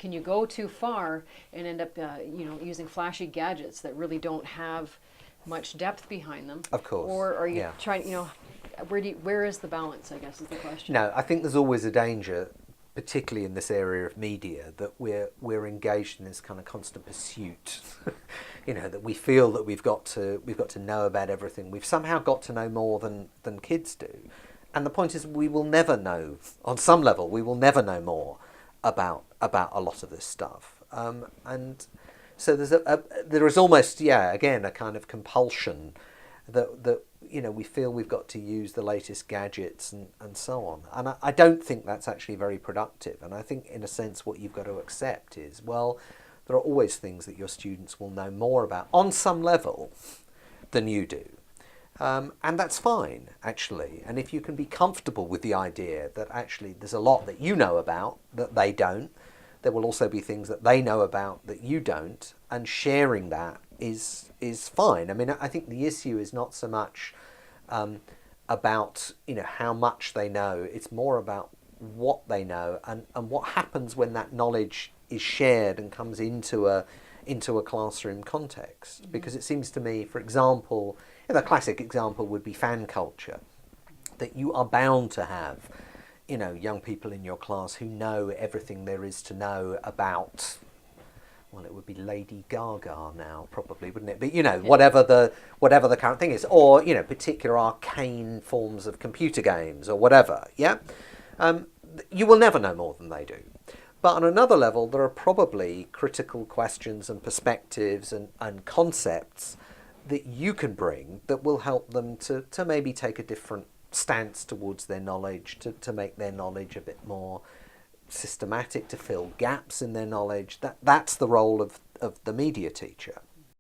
can you go too far and end up, using flashy gadgets that really don't have much depth behind them? Of course. Or are you Yeah. trying, where is the balance, I guess, is the question. No, I think there's always a danger, particularly in this area of media, that we're engaged in this kind of constant pursuit. That we feel that we've got to know about everything. We've somehow got to know more than kids do. And the point is, we will never know, on some level, we will never know more about a lot of this stuff. And so there is almost, again, a kind of compulsion that we feel we've got to use the latest gadgets and so on. And I don't think that's actually very productive. And I think, in a sense, what you've got to accept is, well, there are always things that your students will know more about on some level than you do. And that's fine, actually. And if you can be comfortable with the idea that actually there's a lot that you know about that they don't, there will also be things that they know about that you don't, and sharing that is fine. I mean, I think the issue is not so much about how much they know. It's more about what they know and what happens when that knowledge is shared and comes into a classroom context. Mm-hmm. Because it seems to me, for example, the classic example would be fan culture, that you are bound to have young people in your class who know everything there is to know about, well, it would be Lady Gaga now, probably, wouldn't it? But whatever the current thing is, or particular arcane forms of computer games or whatever. Yeah, you will never know more than they do. But on another level, there are probably critical questions and perspectives and concepts that you can bring that will help them to maybe take a different stance towards their knowledge, to make their knowledge a bit more systematic, to fill gaps in their knowledge. That's the role of the media teacher.